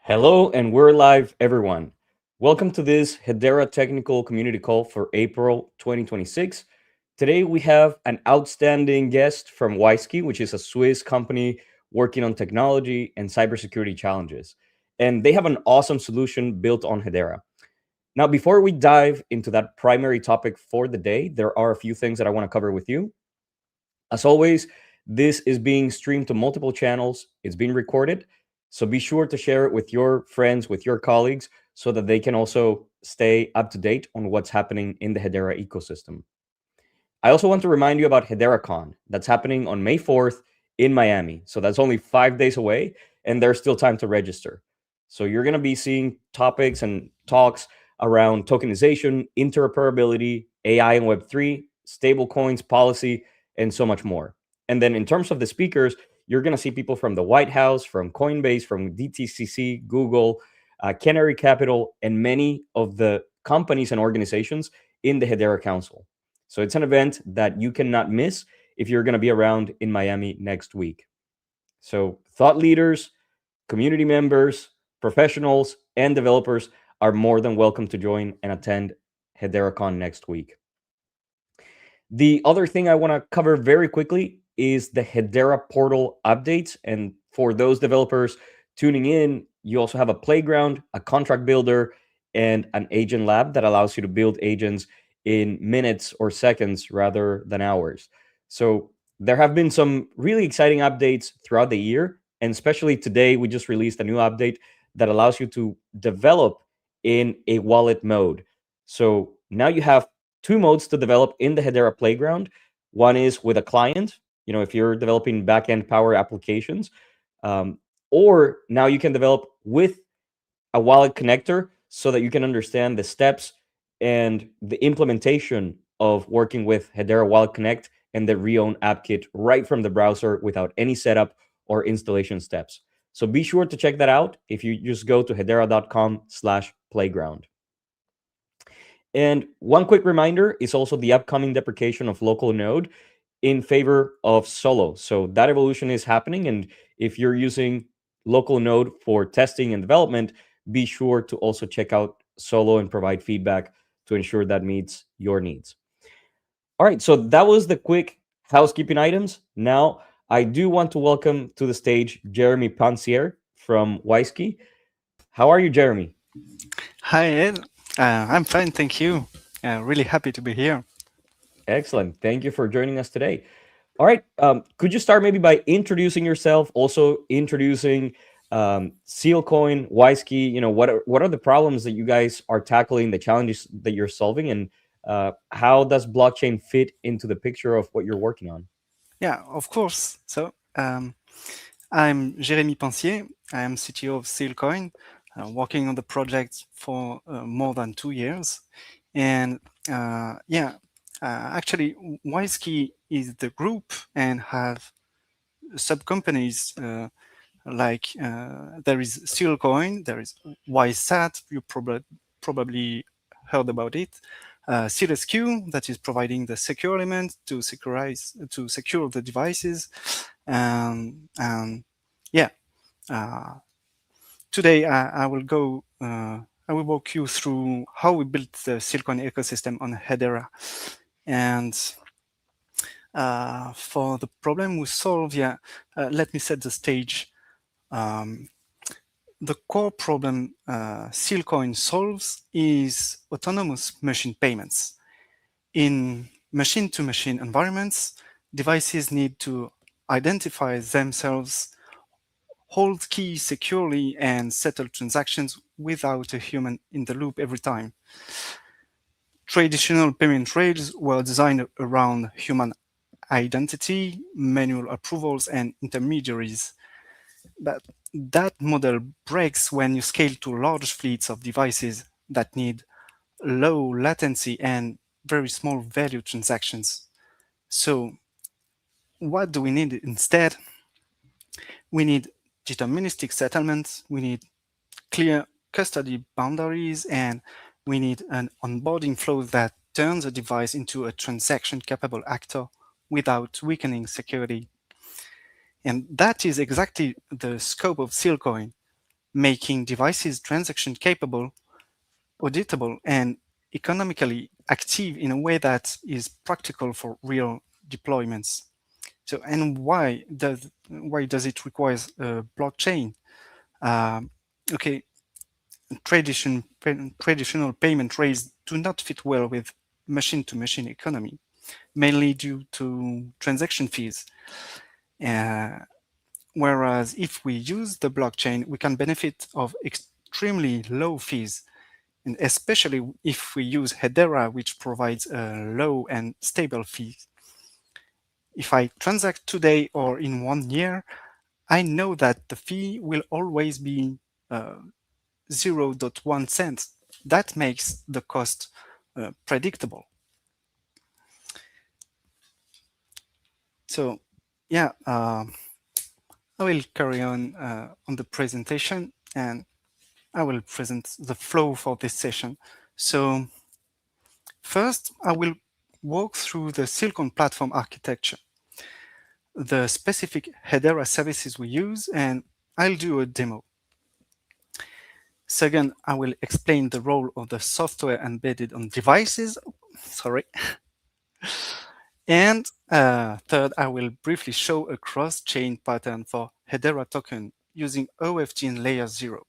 Hello, and we're live, everyone. Welcome to this Hedera Technical Community Call for April 2026. Today, we have an outstanding guest from WISeKey, which is a Swiss company working on technology and cybersecurity challenges. And they have an awesome solution built on Hedera. Now, before we dive into that primary topic for the day, there are a few things that I want to cover with you. As always, this is being streamed to multiple channels. It's being recorded. So be sure to share it with your friends, with your colleagues, so that they can also stay up to date on what's happening in the Hedera ecosystem. I also want to remind you about HederaCon. That's happening on May 4th in Miami. So that's only 5 days away, and there's still time to register. So you're going to be seeing topics and talks around tokenization, interoperability, AI and Web3, stablecoins, policy, and so much more. And then in terms of the speakers, you're going to see people from the White House, from Coinbase, from DTCC, Google, Canary Capital, and many of the companies and organizations in the Hedera Council. So it's an event that you cannot miss if you're going to be around in Miami next week. So thought leaders, community members, professionals, and developers are more than welcome to join and attend HederaCon next week. The other thing I want to cover very quickly is the Hedera portal updates. And for those developers tuning in, you also have a playground, a contract builder, and an agent lab that allows you to build agents in minutes or seconds rather than hours. So there have been some really exciting updates throughout the year. And especially today, we just released a new update that allows you to develop in a wallet mode. So now you have two modes to develop in the Hedera Playground. One is with a client, if you're developing backend power applications, or now you can develop with a wallet connector so that you can understand the steps and the implementation of working with Hedera Wallet Connect and the Reown app kit right from the browser without any setup or installation steps. So be sure to check that out if you just go to hedera.com/playground. And one quick reminder is also the upcoming deprecation of local node in favor of solo. So that evolution is happening. And if you're using local node for testing and development, be sure to also check out solo and provide feedback to ensure that meets your needs. All right, so that was the quick housekeeping items. Now, I do want to welcome to the stage Jeremy Pansier from WISeKey. How are you, Jeremy? Hi, Ed. I'm fine, thank you. Really happy to be here. Excellent. Thank you for joining us today. All right. Could you start maybe by introducing yourself, also introducing SEALCOIN, WISeKey? What are the problems that you guys are tackling, the challenges that you're solving, and how does blockchain fit into the picture of what you're working on? Yeah, of course. So, I'm Jérémy Pansier. I am CTO of SEALCOIN, working on the project for more than 2 years. And actually, WISeKey is the group and have sub-companies like there is SEALCOIN, there is WISeSat, you probably heard about it. SEALSQ, that is providing the secure element to secure the devices. And yeah, today I will walk you through how we built the SEALCOIN ecosystem on Hedera. And for the problem we solve, let me set the stage. The core problem SEALCOIN solves is autonomous machine payments. In machine-to-machine environments, devices need to identify themselves, hold keys securely, and settle transactions without a human in the loop every time. Traditional payment rails were designed around human identity, manual approvals, and intermediaries. But that model breaks when you scale to large fleets of devices that need low latency and very small value transactions. So, what do we need instead? We need deterministic settlements, we need clear custody boundaries, and we need an onboarding flow that turns a device into a transaction-capable actor without weakening security. And that is exactly the scope of SEALCOIN. making devices transaction capable, auditable, and economically active in a way that is practical for real deployments. So, and why does it require a blockchain? Um, okay, traditional payment rails do not fit well with machine-to-machine economy, mainly due to transaction fees. Uh, Whereas if we use the blockchain, we can benefit of extremely low fees, and especially if we use Hedera, which provides a low and stable fee. If I transact today or in 1 year, I know that the fee will always be uh, 0.1 cent. That makes the cost predictable. So yeah, I will carry on the presentation, and I will present the flow for this session. So first, I will walk through the SEALCOIN platform architecture, the specific Hedera services we use, and I'll do a demo. Second, I will explain the role of the software embedded on devices. Sorry. And third, I will briefly show a cross-chain pattern for Hedera token using OFT in layer 0.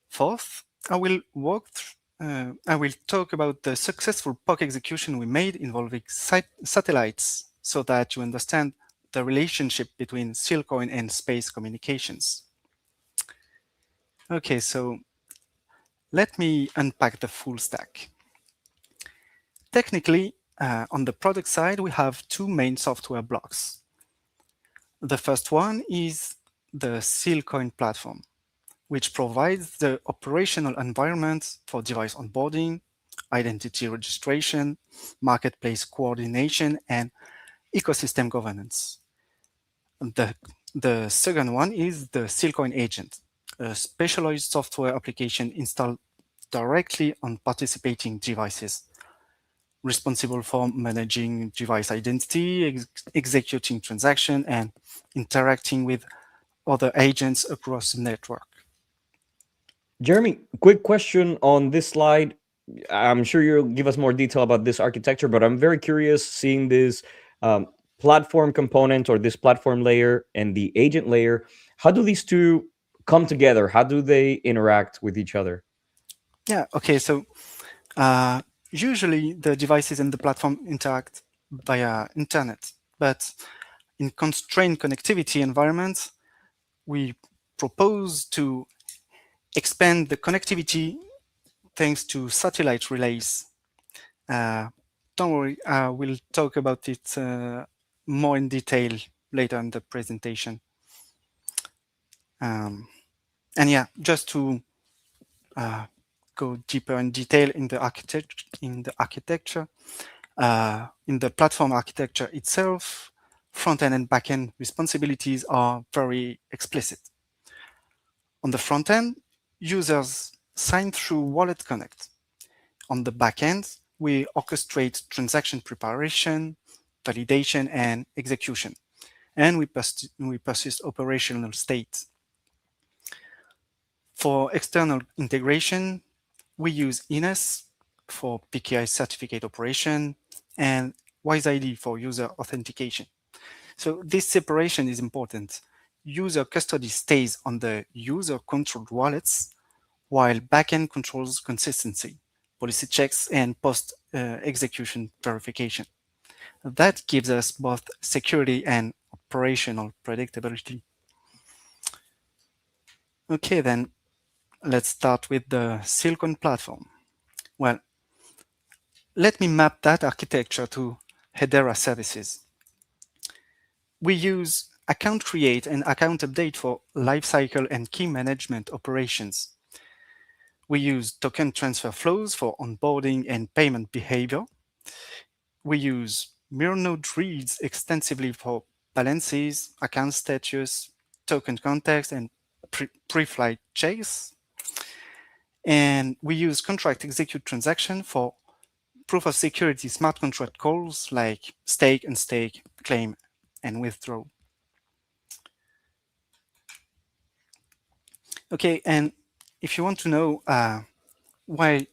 Fourth, I will talk about the successful POC execution we made involving satellites so that you understand the relationship between SEALCOIN and space communications. Okay, so let me unpack the full stack. Technically, on the product side, we have two main software blocks. The first one is the SEALCOIN platform, which provides the operational environment for device onboarding, identity registration, marketplace coordination, and ecosystem governance. The, the second one is the SEALCOIN Agent, a specialized software application installed directly on participating devices, responsible for managing device identity, executing transaction, and interacting with other agents across the network. Jeremy, quick question on this slide. I'm sure you'll give us more detail about this architecture, but I'm very curious seeing this um, platform component or this platform layer and the agent layer. How do these two come together? How do they interact with each other? Yeah, okay, so uh, usually the devices and the platform interact via internet, but in constrained connectivity environments, we propose to expand the connectivity thanks to satellite relays. Uh, don't worry, we'll talk about it more in detail later in the presentation. And yeah, just to go deeper in detail in the architecture, in the platform architecture itself, front-end and back-end responsibilities are very explicit. On the front end, users sign through Wallet Connect. On the back end, we orchestrate transaction preparation, validation, and execution, and we persist operational state. For external integration, we use Ines for PKI certificate operation and WISeID for user authentication. So this separation is important. User custody stays on the user-controlled wallets, while backend controls consistency, policy checks, and post-execution verification. That gives us both security and operational predictability. Okay, then let's start with the SEALCOIN platform. Well, let me map that architecture to Hedera services. We use account create and account update for lifecycle and key management operations. We use token transfer flows for onboarding and payment behavior. We use mirror node reads extensively for balances, account status, token context, and pre-flight checks. And we use contract execute transaction for proof of security smart contract calls like stake, unstake, claim, and withdraw. Okay, and if you want to know why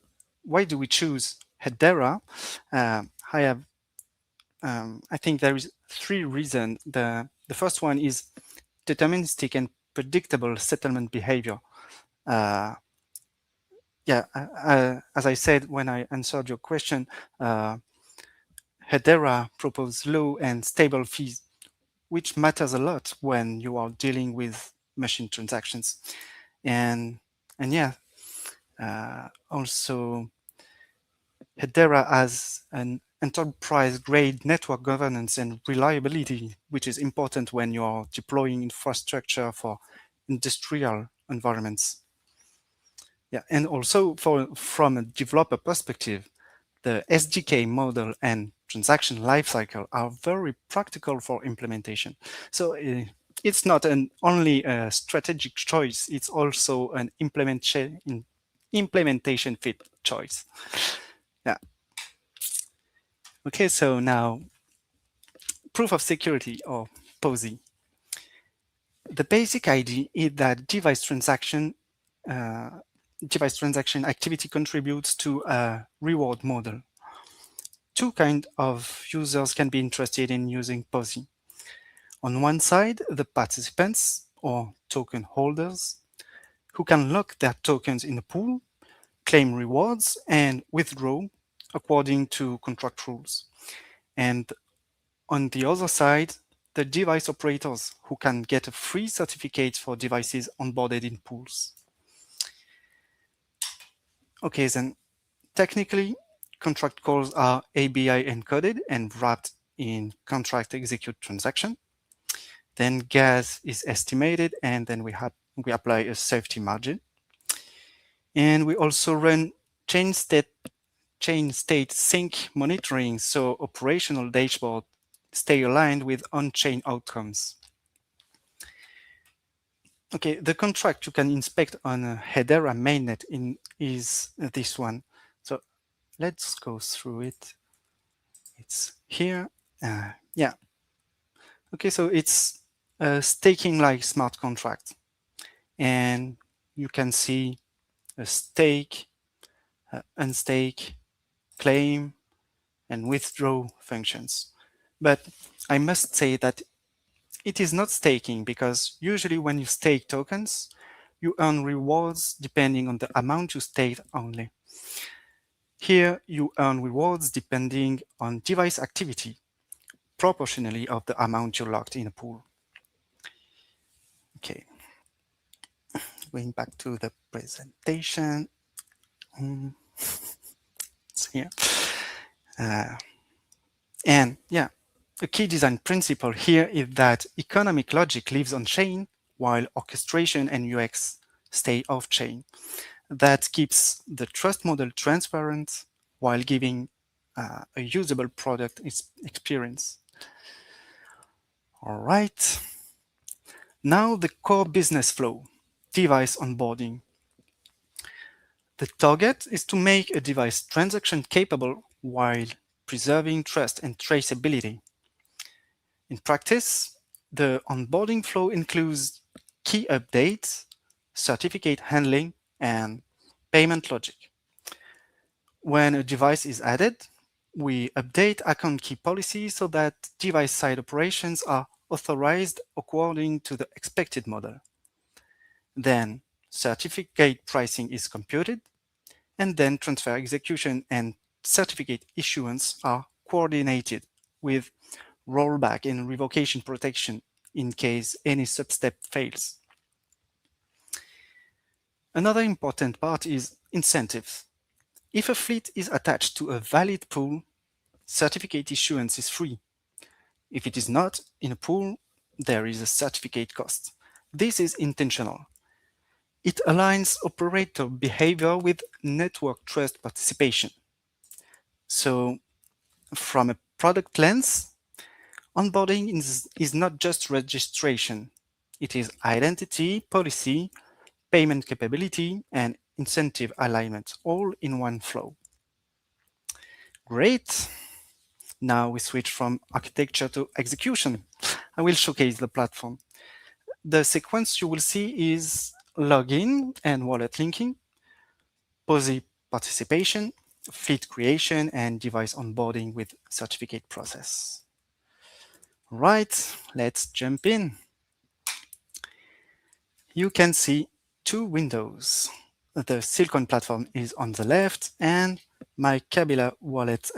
do we choose Hedera, I have I think there is three reasons. The first one is deterministic and predictable settlement behavior. Uh, as I said when I answered your question, uh, Hedera proposes low and stable fees, which matters a lot when you are dealing with machine transactions. And and yeah, also Hedera has an enterprise-grade network governance and reliability, which is important when you are deploying infrastructure for industrial environments. Yeah, and also from a developer perspective, the SDK model and transaction lifecycle are very practical for implementation. So it's not only a strategic choice; it's also an implementation fit choice. Yeah. Okay. So now, proof of security or PoSy. The basic idea is that uh, device transaction activity contributes to a reward model. Two kinds of users can be interested in using PoSy. On one side, the participants or token holders who can lock their tokens in a pool, claim rewards, and withdraw according to contract rules. And on the other side, the device operators who can get a free certificate for devices onboarded in pools. Okay, then technically, contract calls are ABI encoded and wrapped in contract execute transaction. Then gas is estimated, and then we apply a safety margin. And we also run chain state sync monitoring, so operational dashboard stay aligned with on-chain outcomes. Okay, the contract you can inspect on a Hedera mainnet is this one. So let's go through it. It's here. Yeah. Okay, so it's a staking like smart contract. And you can see a stake, unstake, claim, and withdraw functions. But I must say that it is not staking because usually when you stake tokens, you earn rewards depending on the amount you staked only. Here, you earn rewards depending on device activity, proportionally of the amount you locked in a pool. Okay, going back to the presentation. It's here. And yeah, a key design principle here is that economic logic lives on chain while orchestration and UX stay off chain. That keeps the trust model transparent while giving a usable product experience. All right. Now the core business flow, device onboarding. The target is to make a device transaction capable while preserving trust and traceability. In practice, the onboarding flow includes key updates, certificate handling, and payment logic. When a device is added, we update account key policy so that device-side operations are authorized according to the expected model. Then certificate pricing is computed, and then transfer execution and certificate issuance are coordinated with rollback and revocation protection in case any substep fails. Another important part is incentives. If a fleet is attached to a valid pool, certificate issuance is free. If it is not in a pool, there is a certificate cost. This is intentional. It aligns operator behavior with network trust participation. So, from a product lens, onboarding is not just registration. It is identity, policy, payment capability, and incentive alignment all in one flow. Great. Now we switch from architecture to execution. I will showcase the platform. The sequence you will see is login and wallet linking, PoSy participation, fleet creation, and device onboarding with certificate process. Right, let's jump in. You can see two windows. The SEALCOIN platform is on the left and my Kabila wallet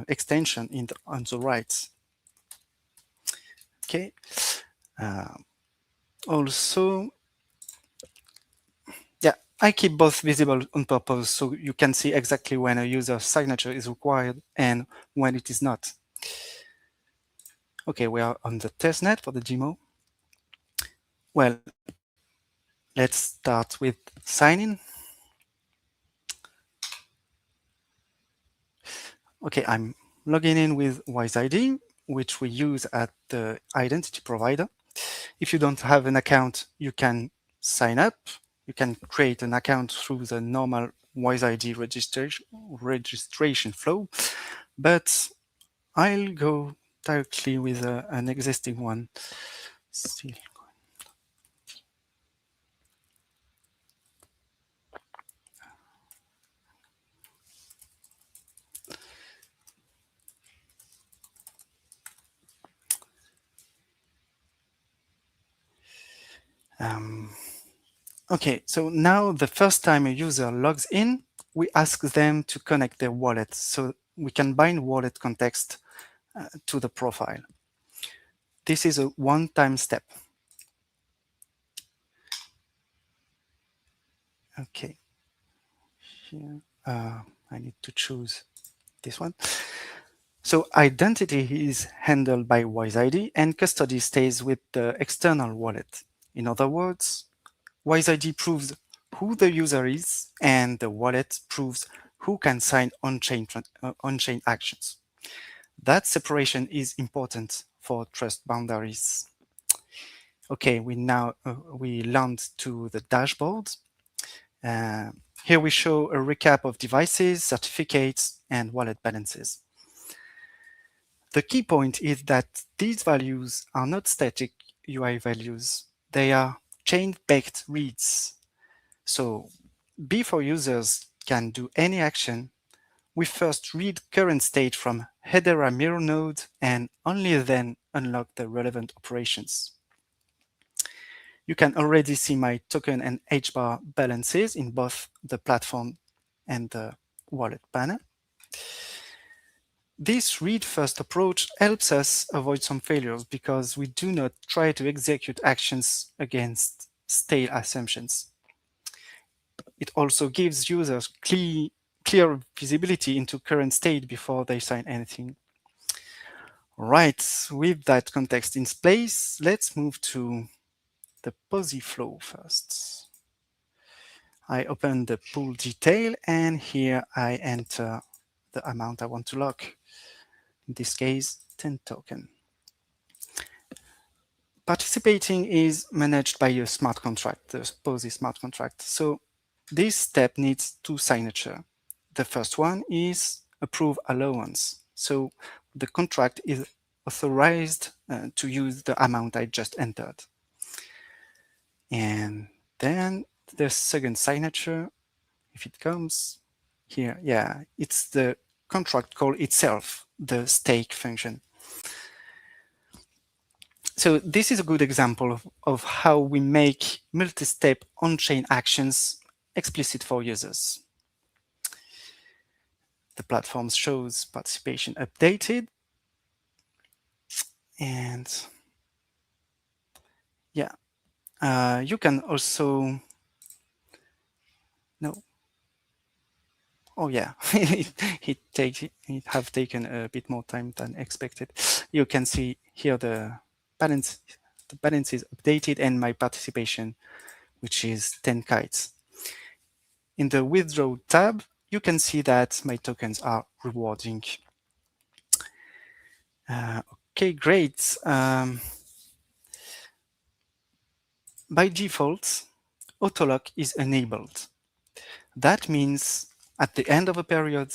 extension on the right. Okay. Uh, Also, yeah, I keep both visible on purpose so you can see exactly when a user signature is required and when it is not. Okay, we are on the testnet for the demo. Well, let's start with sign-in. Okay, I'm logging in with WISeID, which we use at the identity provider. If you don't have an account, you can sign up. You can create an account through the normal WISeID registration flow, but I'll go directly with an existing one. Um, okay, so now the first time a user logs in, we ask them to connect their wallet so we can bind wallet context to the profile. This is a one-time step. Okay, here I need to choose this one. So identity is handled by WISeID and custody stays with the external wallet. In other words, WISeID proves who the user is and the wallet proves who can sign on-chain actions. That separation is important for trust boundaries. Okay, we land to the dashboard. Here we show a recap of devices, certificates, and wallet balances. The key point is that these values are not static UI values. They are chain-baked reads. So before users can do any action, we first read current state from Hedera mirror node and only then unlock the relevant operations. You can already see my token and HBAR balances in both the platform and the wallet panel. This read-first approach helps us avoid some failures because we do not try to execute actions against stale assumptions. It also gives users clear visibility into current state before they sign anything. Right, with that context in place, let's move to the PoSy flow first. I open the pool detail and here I enter the amount I want to lock. In this case, 10 token. Participating is managed by a smart contract, the PoSy smart contract. So this step needs two signatures. The first one is approve allowance. So the contract is authorized to use the amount I just entered. And then the second signature, if it comes here, yeah, it's the contract call itself, the stake function. So this is a good example of how we make multi-step on-chain actions explicit for users. The platform shows participation updated. And yeah, you can also, no, oh yeah, it have taken a bit more time than expected. You can see here the balance is updated and my participation, which is 10 kites. In the withdraw tab, you can see that my tokens are rewarding. Okay, great. By default, autolock is enabled. That means at the end of a period,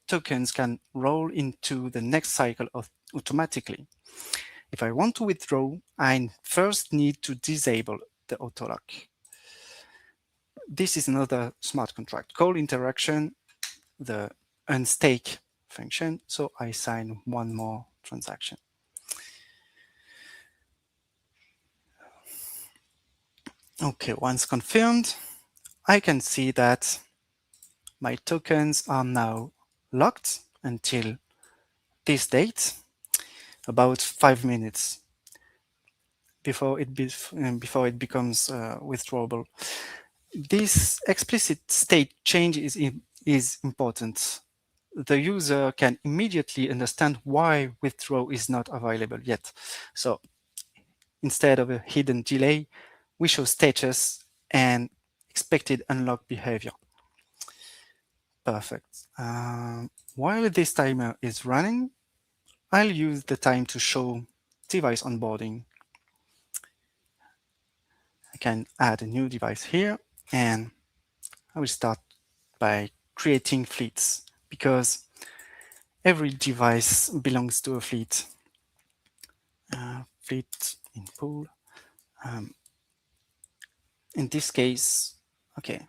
tokens can roll into the next cycle automatically. If I want to withdraw, I first need to disable the autolock. this is another smart contract call interaction, the unstake function. So I sign one more transaction. Okay, once confirmed, I can see that my tokens are now locked until this date, about 5 minutes before it becomes withdrawable. This explicit state change is important. The user can immediately understand why withdraw is not available yet. So instead of a hidden delay, we show status and expected unlock behavior. Perfect. While this timer is running, I'll use the time to show device onboarding. I can add a new device here, and I will start by creating fleets because every device belongs to a fleet. Fleet in pool. In this case, okay,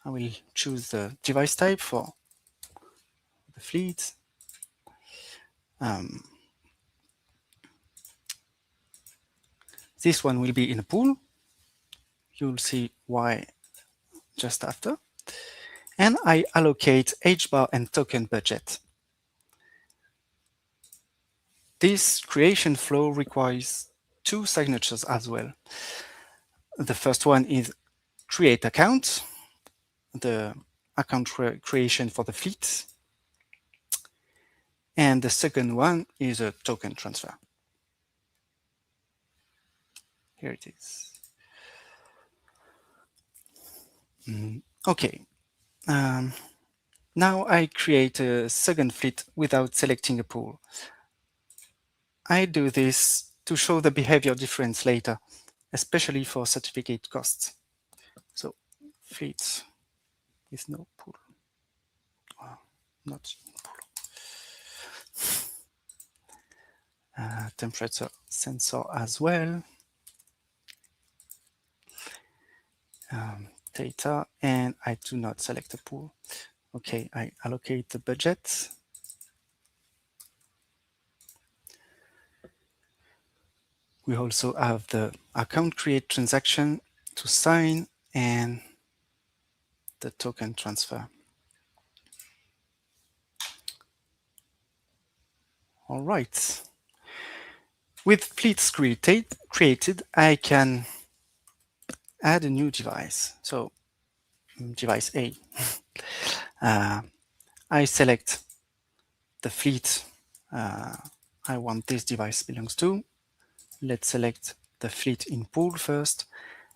I will choose the device type for the fleet. This one will be in a pool. You'll see why just after. And I allocate HBAR and token budget. This creation flow requires two signatures as well. The first one is create account, the account creation for the fleet. And the second one is a token transfer. Here it is. Okay. Now I create a second fleet without selecting a pool. I do this to show the behavior difference later, especially for certificate costs. So fleet with no pool. Not pool. Temperature sensor as well. Data, and I do not select a pool. Okay, I allocate the budget. We also have the account create transaction to sign and the token transfer. All right. With fleets created, I can add a new device. So device A. I select the fleet I want this device belongs to. Let's select the fleet in pool first,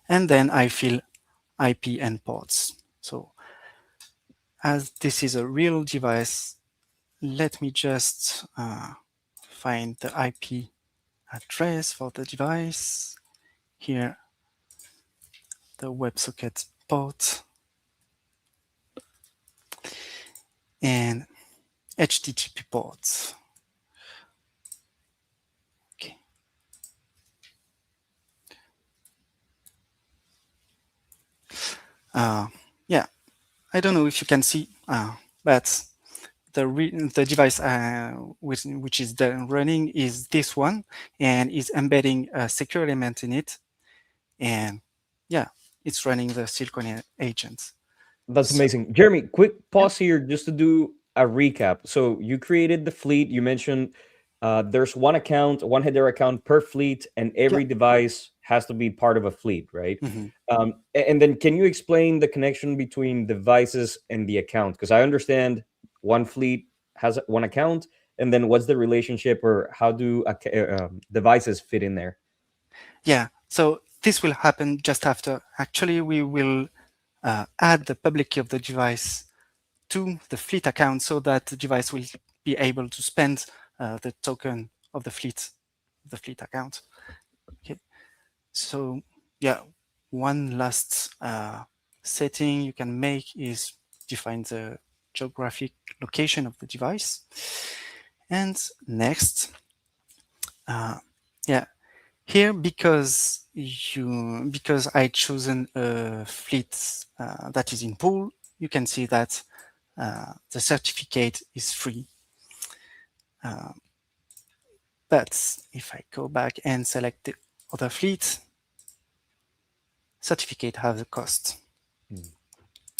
and then I fill IP and ports. So as this is a real device, let me just find the IP address for the device. Here, the WebSocket port and HTTP ports. Okay. Yeah, I don't know if you can see, but the device which is running is this one and is embedding a secure element in it. And yeah, it's running the SEALCOIN agent. That's So, amazing. Jeremy, quick yeah. pause here just to do a recap. So you created the fleet. You mentioned there's one account, one Hedera account per fleet, and Yeah. every device has to be part of a fleet, right? Mhm. And then can you explain the connection between devices and the account? Because I understand one fleet has one account, and then what's the relationship or how do devices fit in there? Yeah. So this will happen just after. Actually, we will add the public key of the device to the fleet account so that the device will be able to spend the token of the fleet account. Okay. So yeah, one last setting you can make is define the geographic location of the device. And next, yeah, Here, because I chosen a fleet that is in pool, you can see that the certificate is free. Uh, but if I go back and select the other fleet, certificate has a cost. Mm.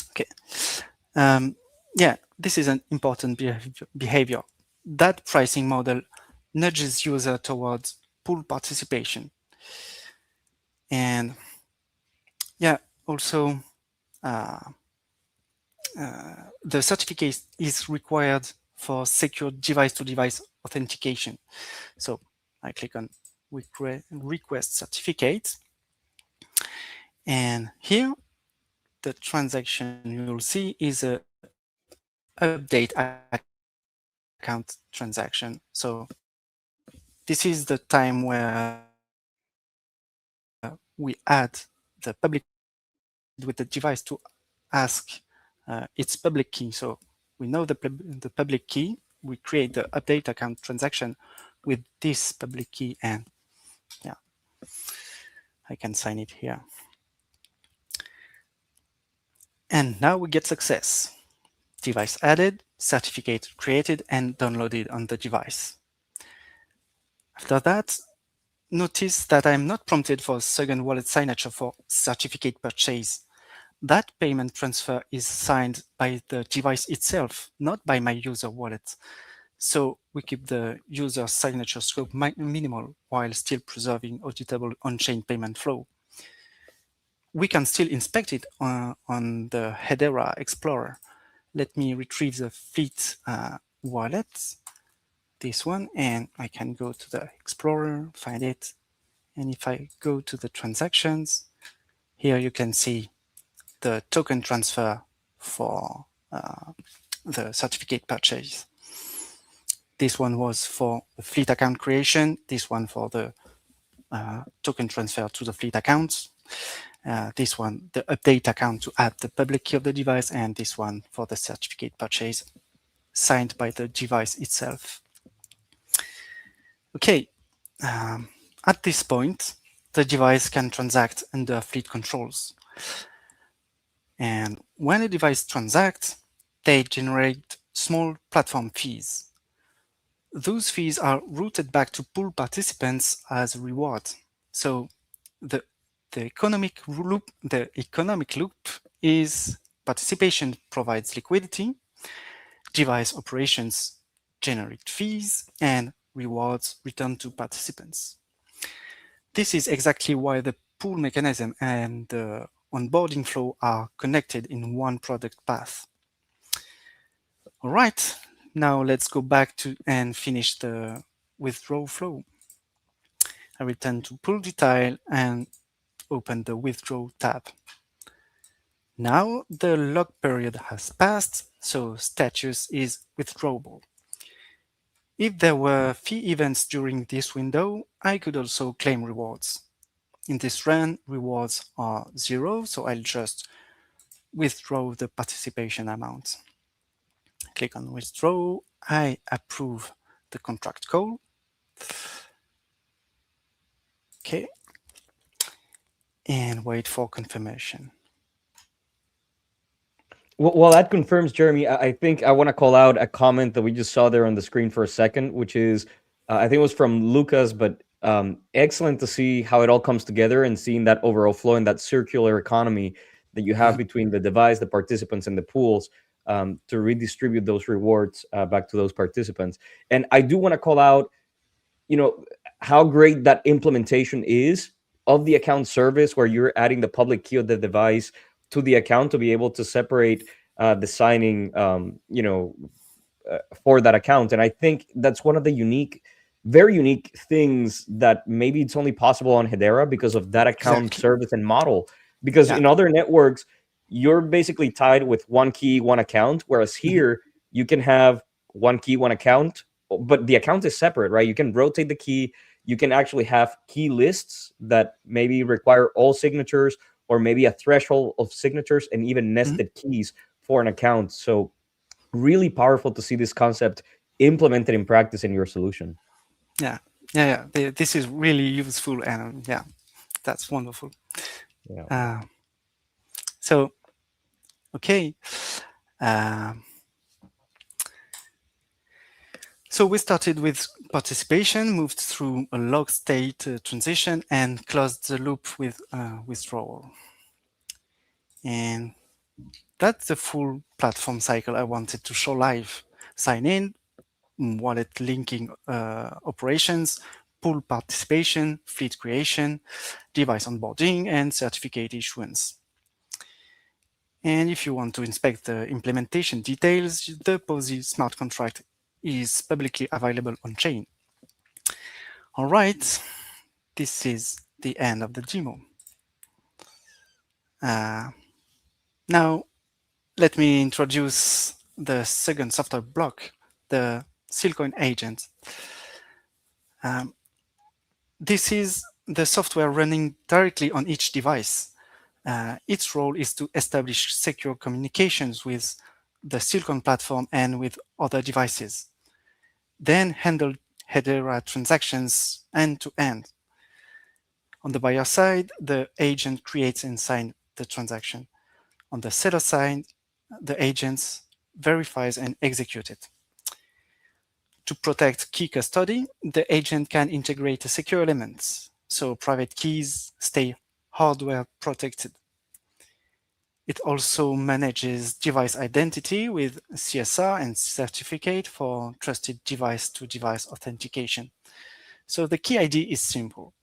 Okay. Um, yeah, this is an important behavior. That pricing model nudges user towards pool participation. And yeah, also uh, the certificate is required for secure device-to-device authentication. So I click on request certificate, and here the transaction you'll see is a update account transaction. So this is the time where we add the public key with the device to ask its public key. So we know the public key. We create the update account transaction with this public key, and yeah, I can sign it here. And now we get success. Device added, certificate created and downloaded on the device. After that, notice that I'm not prompted for a second wallet signature for certificate purchase. That payment transfer is signed by the device itself, not by my user wallet. So we keep the user signature scope minimal while still preserving auditable on-chain payment flow. We can still inspect it on the Hedera Explorer. Let me retrieve the Fleet wallet, this one, and I can go to the Explorer, find it. And if I go to the transactions, here you can see the token transfer for the certificate purchase. This one was for the fleet account creation, this one for the token transfer to the fleet account, this one, the update account to add the public key of the device, and this one for the certificate purchase signed by the device itself. Okay, at this point, the device can transact under fleet controls. And when a device transacts, they generate small platform fees. Those fees are routed back to pool participants as a reward. So the economic loop is participation provides liquidity, device operations generate fees, and rewards return to participants. This is exactly why the pool mechanism and the onboarding flow are connected in one product path. All right, now let's go back to and finish the withdraw flow. I return to pool detail and open the withdraw tab. Now the lock period has passed, so status is withdrawable. If there were fee events during this window, I could also claim rewards. In this run, rewards are 0, so I'll just withdraw the participation amount. Click on withdraw, I approve the contract call. Okay, and wait for confirmation. Well, that confirms, Jeremy. I think I want to call out a comment that we just saw there on the screen for a second, which is, I think it was from Lucas, but excellent to see how it all comes together and seeing that overall flow and that circular economy that you have between the device, the participants, and the pools to redistribute those rewards back to those participants. And I do want to call out, how great that implementation is of the account service where you're adding the public key of the device to the account to be able to separate the signing, for that account. And I think that's one of the very unique things that maybe it's only possible on Hedera because of that account Exactly. service and model. Because Yeah. in other networks, you're basically tied with one key, one account, whereas Mhm. here you can have one key, one account, but the account is separate, right? You can rotate the key. You can actually have key lists that maybe require all signatures or maybe a threshold of signatures and even Mhm. nested keys for an account. So really powerful to see this concept implemented in practice in your solution. Yeah. This is really useful, and yeah, that's wonderful. Yeah. Uh, so okay, uh, so we started with participation, moved through a log state transition, and closed the loop with withdrawal. And that's the full platform cycle I wanted to show live. Sign in, wallet linking operations, pool participation, fleet creation, device onboarding, and certificate issuance. And if you want to inspect the implementation details, the PoSy smart contract is publicly available on chain. All right, this is the end of the demo. Uh, Now, let me introduce the second software block, the SEALCOIN Agent. Um, this is the software running directly on each device. Its role is to establish secure communications with the SEALCOIN platform and with other devices, then handle Hedera transactions end to end. On the buyer side, the agent creates and signs the transaction. On the seller side, the agent verifies and executes it. To protect key custody, the agent can integrate secure elements, so private keys stay hardware protected. It also manages device identity with CSR and certificate for trusted device-to-device authentication. So the key idea is simple.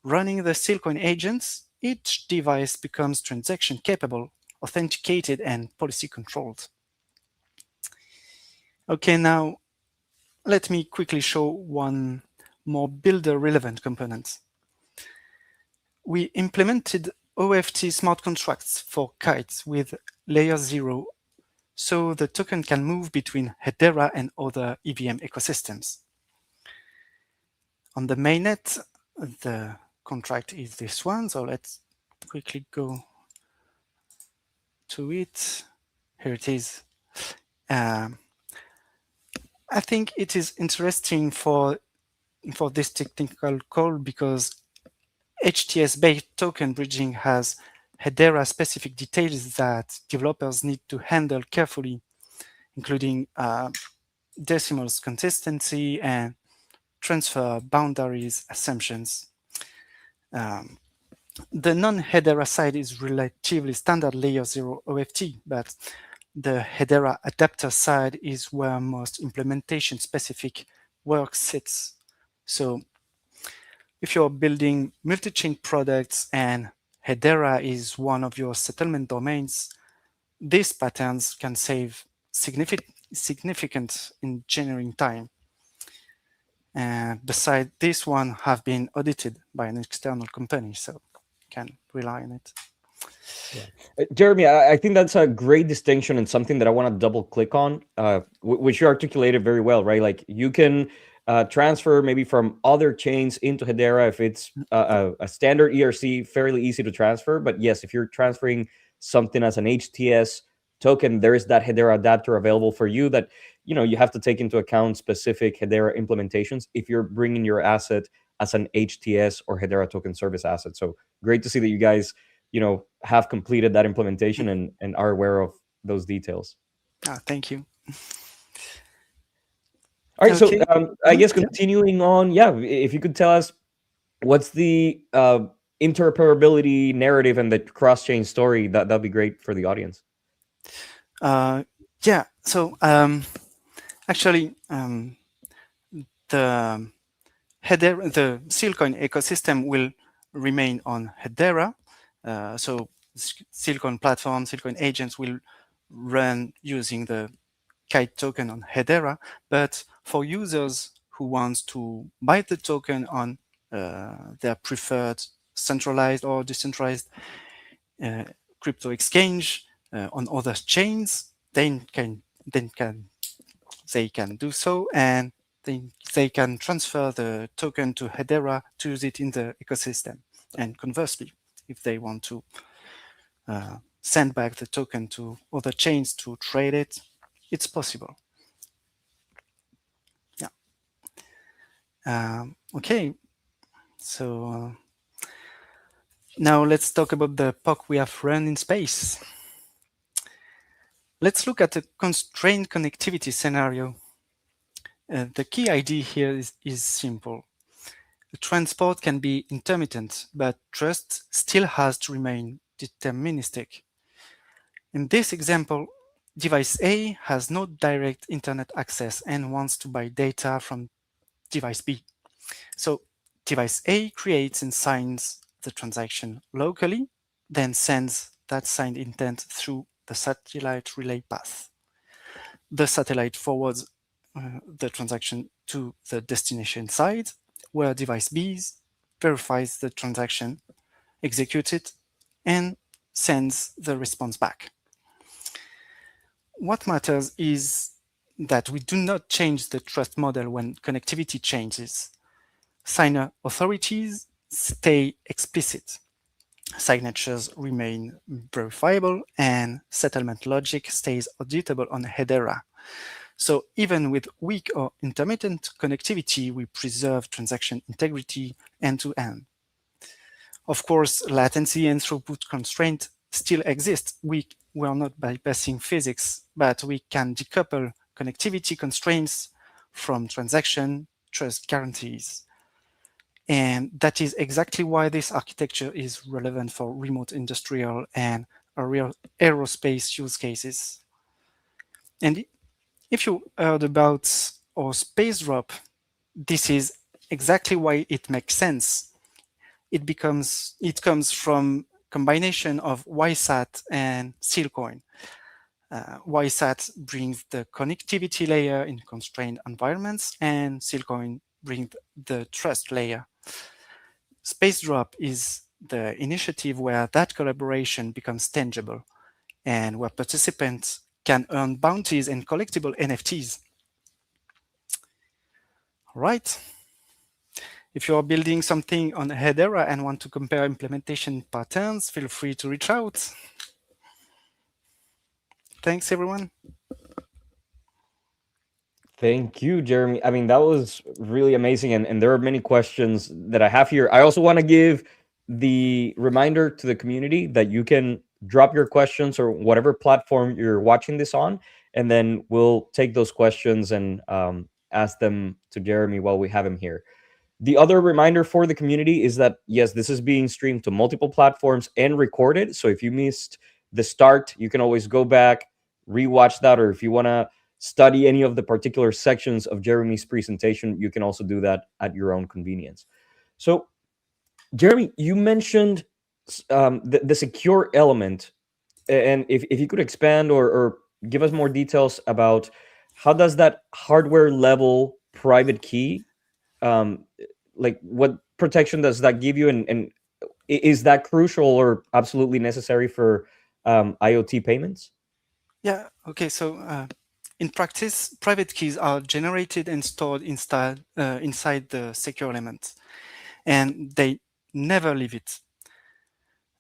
Running the SEALCOIN agents, each device becomes transaction capable, authenticated, and policy controlled. Okay, now let me quickly show one more builder relevant component. We implemented OFT smart contracts for kites with layer 0 so the token can move between Hedera and other EVM ecosystems. On the mainnet, the contract is this one, so let's quickly go to it. Here it is. Um, I think it is interesting for this technical call because HTS-based token bridging has Hedera-specific details that developers need to handle carefully, including decimals consistency and transfer boundaries assumptions. Um, the non-Hedera side is relatively standard layer 0 OFT, but the Hedera adapter side is where most implementation-specific work sits. So if you're building multi-chain products and Hedera is one of your settlement domains, these patterns can save significant engineering time. And besides, this one have been audited by an external company, so you can rely on it. Yeah. Jeremy, I think that's a great distinction and something that I want to double click on, which you articulated very well, right? Like you can transfer maybe from other chains into Hedera if it's a standard ERC, fairly easy to transfer. But yes, if you're transferring something as an HTS token, there is that Hedera adapter available for you that, you know, you have to take into account specific Hedera implementations if you're bringing your asset as an HTS or Hedera token service asset. So great to see that you guys, you know, have completed that implementation and are aware of those details. Thank you. All right, so Okay. I guess Yeah. continuing on, yeah, if you could tell us what's the interoperability narrative and the cross-chain story, that'd be great for the audience. Yeah. So actually, the Hedera, the SEALCOIN ecosystem will remain on Hedera. So SEALCOIN platform, SEALCOIN agents will run using the kite token on Hedera. But for users who want to buy the token on their preferred centralized or decentralized uh, crypto exchange on other chains, then can they can do so, and they can transfer the token to Hedera to use it in the ecosystem. And conversely, if they want to send back the token to other chains to trade it, it's possible. Yeah. Okay, so now let's talk about the POC we have run in space. Let's look at a constrained connectivity scenario. The key idea here is simple. The transport can be intermittent, but trust still has to remain deterministic. In this example, device A has no direct internet access and wants to buy data from device B. So device A creates and signs the transaction locally, then sends that signed intent through the satellite relay path. The satellite forwards the transaction to the destination side, where device B verifies the transaction, executes it, and sends the response back. What matters is that we do not change the trust model when connectivity changes. Signer authorities stay explicit. Signatures remain verifiable and settlement logic stays auditable on Hedera. So even with weak or intermittent connectivity, we preserve transaction integrity end to end. Of course, latency and throughput constraint still exist. We are not bypassing physics, but we can decouple connectivity constraints from transaction trust guarantees. And that is exactly why this architecture is relevant for remote industrial and aerospace use cases. And if you heard about our space drop, this is exactly why it makes sense. It comes from combination of WISeSat and SEALCOIN. WISeSat brings the connectivity layer in constrained environments, and SEALCOIN brings the trust layer. Space Drop is the initiative where that collaboration becomes tangible and where participants can earn bounties and collectible NFTs. All right. If you are building something on Hedera and want to compare implementation patterns, feel free to reach out. Thanks, everyone. Thank you, Jeremy. I mean, that was really amazing. And there are many questions that I have here. I also want to give the reminder to the community that you can drop your questions or whatever platform you're watching this on, and then we'll take those questions and ask them to Jeremy while we have him here. The other reminder for the community is that, yes, this is being streamed to multiple platforms and recorded. So if you missed the start, you can always go back, rewatch that, or if you want to study any of the particular sections of Jeremy's presentation, you can also do that at your own convenience. So, Jeremy, you mentioned the secure element, and if you could expand or give us more details about how does that hardware level private key, um, like what protection does that give you, and is that crucial or absolutely necessary for IoT payments? Yeah, okay, so in practice, private keys are generated and stored inside the secure element, and they never leave it.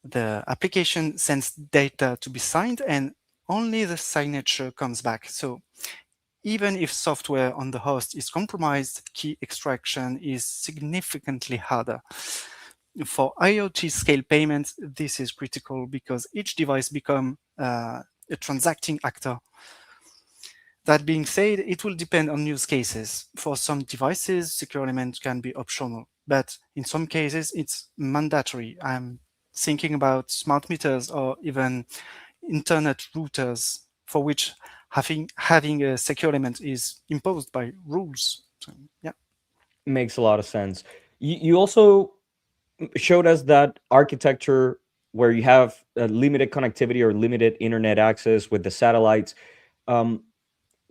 The application sends data to be signed, and only the signature comes back. So even if software on the host is compromised, key extraction is significantly harder. For IoT scale payments, this is critical because each device becomes a transacting actor. That being said, it will depend on use cases. For some devices, secure element can be optional, but in some cases, it's mandatory. I'm thinking about smart meters or even internet routers for which having a secure element is imposed by rules. So, yeah. Makes a lot of sense. You also showed us that architecture where you have limited connectivity or limited internet access with the satellites. Um,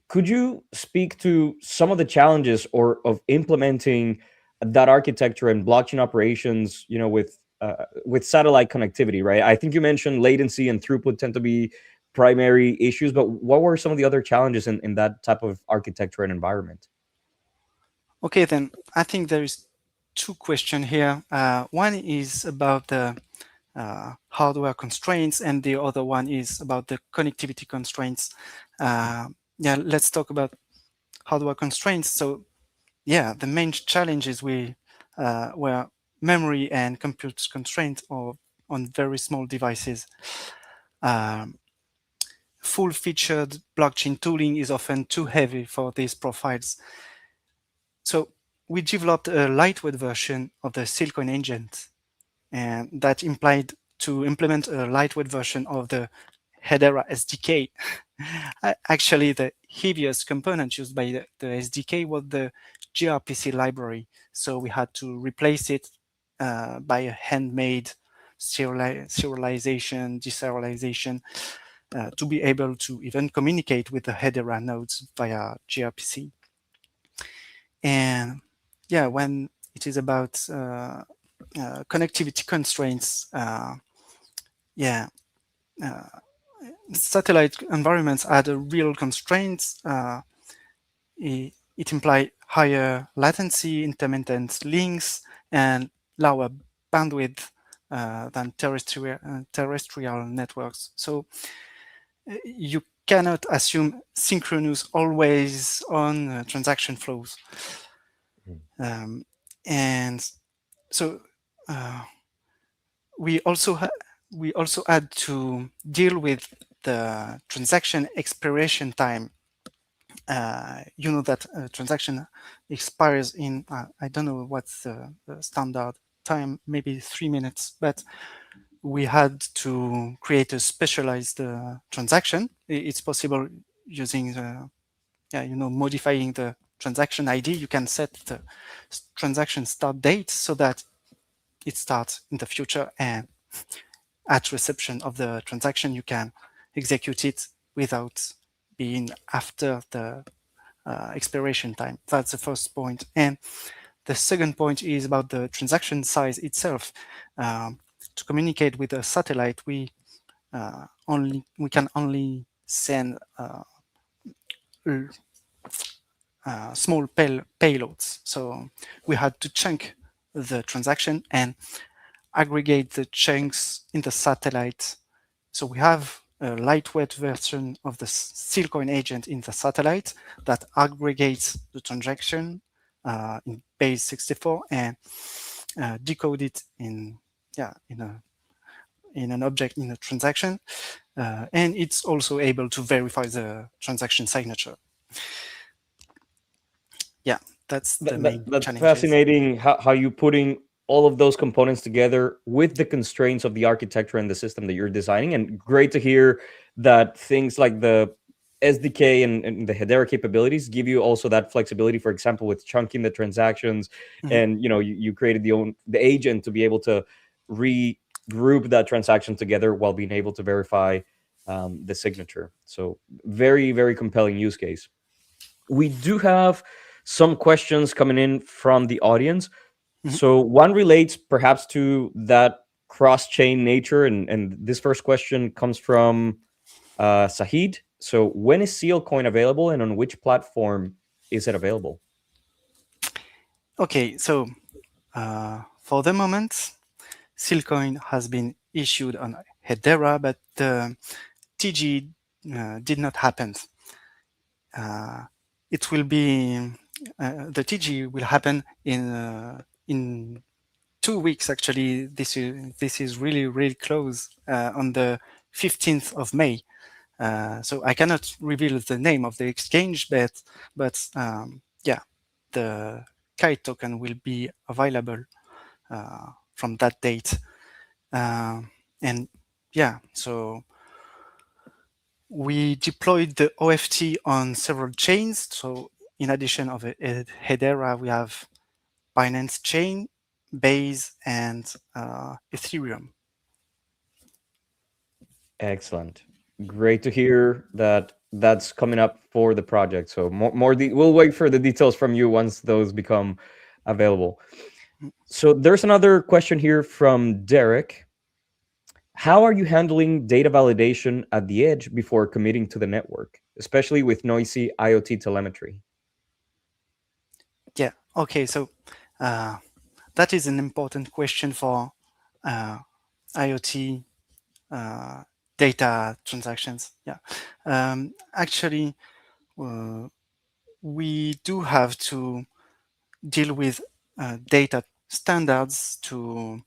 could you speak to some of the challenges or of implementing that architecture and blockchain operations, with satellite connectivity, right? I think you mentioned latency and throughput tend to be primary issues, but what were some of the other challenges in that type of architecture and environment? Okay, then I think there is two questions here. One is about the hardware constraints, and the other one is about the connectivity constraints. Yeah, let's talk about hardware constraints. So yeah, the main challenges were memory and compute constraints on very small devices. Um, Full-featured blockchain tooling is often too heavy for these profiles. So we developed a lightweight version of the SEALCOIN Agent, and that implied to implement a lightweight version of the Hedera SDK. Actually, the heaviest component used by the SDK was the gRPC library. So we had to replace it by a handmade serialization, deserialization to be able to even communicate with the Hedera nodes via gRPC. And yeah, when it is about connectivity constraints, yeah, uh, satellite environments had a real constraints. It implies higher latency, intermittent links, and lower bandwidth than terrestrial networks. So you cannot assume synchronous always on transaction flows. Um, and so uh, we also we also had to deal with the transaction expiration time. You know that a transaction expires in I don't know what's the standard time, maybe 3 minutes, but we had to create a specialized transaction. It's possible using yeah, you know, modifying the transaction ID. You can set the transaction start date so that it starts in the future, and at reception of the transaction, you can execute it without being after the expiration time. That's the first point. And the second point is about the transaction size itself. To communicate with a satellite, we can only send small payloads. So we had to chunk the transaction and aggregate the chunks in the satellite. So we have a lightweight version of the SEALCOIN agent in the satellite that aggregates the transaction in base 64 and decode it in in an object in a transaction, and it's also able to verify the transaction signature. Yeah, that's the main That's challenges. fascinating how you putting all of those components together with the constraints of the architecture and the system that you're designing. And great to hear that things like the SDK and the Hedera capabilities give you also that flexibility. For example, with chunking the transactions, Mhm. and you created the agent to be able to regroup that transaction together while being able to verify the signature. So very, very compelling use case. We do have some questions coming in from the audience. Mhm. So one relates perhaps to that cross-chain nature, and this first question comes from Sahid. So when is SealCoin available, and on which platform is it available? Okay, so for the moment, SEALCOIN has been issued on Hedera, but the TG did not happen. Uh, it will be the TG will happen in 2 weeks. Actually, this is really close on the 15th of May. So I cannot reveal the name of the exchange, but yeah, the kite token will be available from that date. And yeah, so we deployed the OFT on several chains. So in addition of Hedera, we have Binance Chain, Base, and Ethereum. Excellent. Great to hear that that's coming up for the project. So we'll wait for the details from you once those become available. So there's another question here from Derek. How are you handling data validation at the edge before committing to the network, especially with noisy IoT telemetry? Yeah. Okay. So uh, that is an important question for uh, IoT uh, data transactions. Yeah. Actually, uh, we do have to deal with data standards to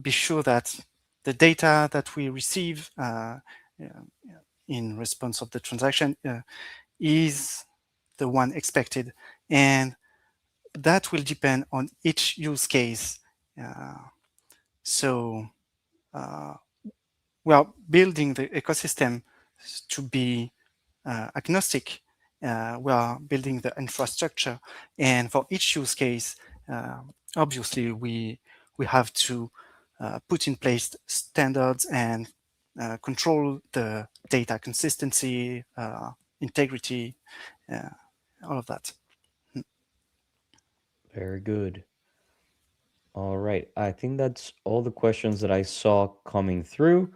be sure that the data that we receive in response of the transaction is the one expected, and that will depend on each use case. Uh, so uh, we are building the ecosystem to be agnostic. We are building the infrastructure, and for each use case, uh, obviously we have to put in place standards and control the data consistency, integrity, uh, all of that. Very good. All right. I think that's all the questions that I saw coming through.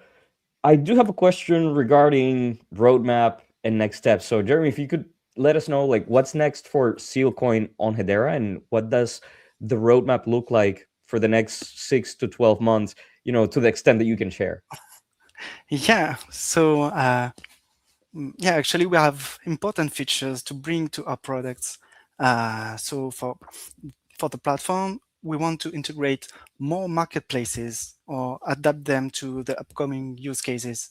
I do have a question regarding roadmap and next steps. So, Jeremy, if you could let us know, like, what's next for SealCoin on Hedera, and what does the roadmap look like for the next 6 to 12 months? To the extent that you can share. Yeah. So yeah, actually, we have important features to bring to our products. So for the platform, we want to integrate more marketplaces or adapt them to the upcoming use cases.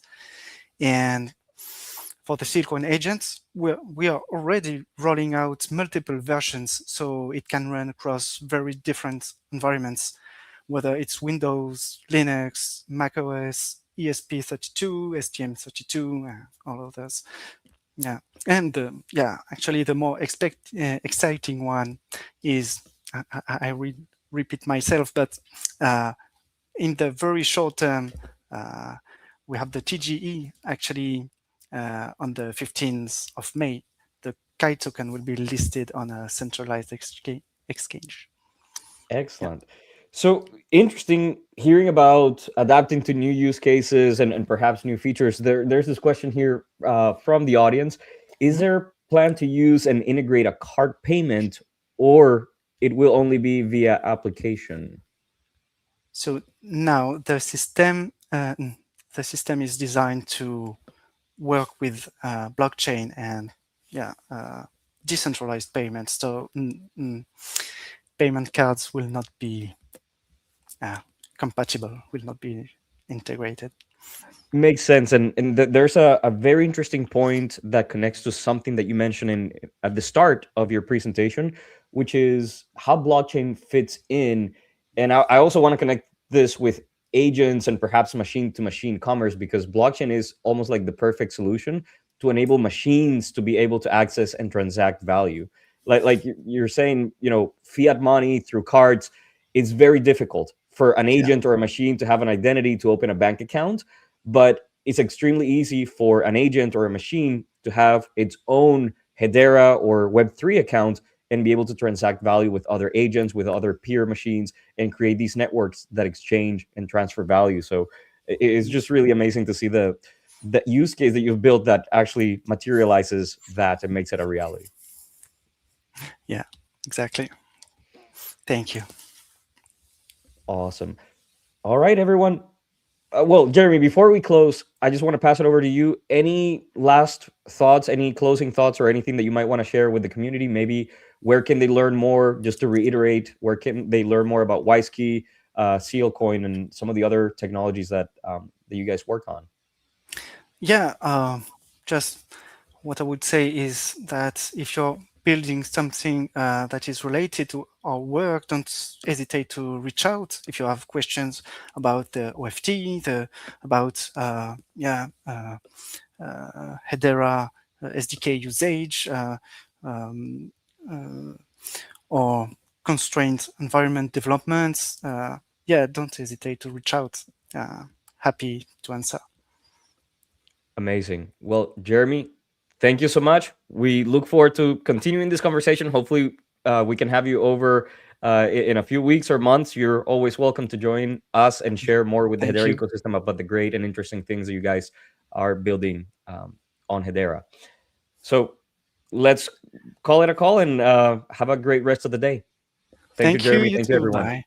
And for the SEALCOIN agents, we are already rolling out multiple versions so it can run across very different environments, whether it's Windows, Linux, macOS, ESP32, STM32, all of those. Yeah, and yeah, actually, the more exciting one is repeat myself, but uh, in the very short term, uh, we have the TGE actually on the 15th of May. The Kai token will be listed on a centralized exchange. Yeah. Excellent. So interesting hearing about adapting to new use cases and perhaps new features. There's this question here from the audience. Is Mhm. there plan to use and integrate a card payment, or it will only be via application? So now the system is designed to work with blockchain and yeah, decentralized payments. So payment cards will not be uh, compatible, will not be integrated. Makes sense, and there's a very interesting point that connects to something that you mentioned at the start of your presentation, which is how blockchain fits in. And I also want to connect this with agents and perhaps machine to machine commerce, because blockchain is almost like the perfect solution to enable machines to be able to access and transact value. Like you're saying, fiat money through cards, it's very difficult for an Yeah. agent or a machine to have an identity to open a bank account, but it's extremely easy for an agent or a machine to have its own Hedera or Web3 account and be able to transact value with other agents, with other peer machines, and create these networks that exchange and transfer value. So it's just really amazing to see the use case that you've built that actually materializes that and makes it a reality. Yeah, exactly. Thank you. Awesome. All right, everyone. Well, Jeremy, before we close, I just want to pass it over to you. Any last thoughts, any closing thoughts, or anything that you might want to share with the community? Maybe where can they learn more? Just to reiterate, where can they learn more about WISeKey, SealCoin, and some of the other technologies that you guys work on? Yeah, just what I would say is that if you're building something that is related to our work, don't hesitate to reach out if you have questions about the OFT, about Hedera SDK usage, um, uh, or constrained environment developments. Yeah, don't hesitate to reach out. Happy to answer. Amazing. Well, Jeremy, thank you so much. We look forward to continuing this conversation. Hopefully, we can have you over in a few weeks or months. You're always welcome to join us and share more with the Thank Hedera you. ecosystem about the great and interesting things that you guys are building on Hedera. So let's call it a call and have a great rest of the day. Thank you, Thank you. Jeremy. You Thank you, too. everyone. Bye.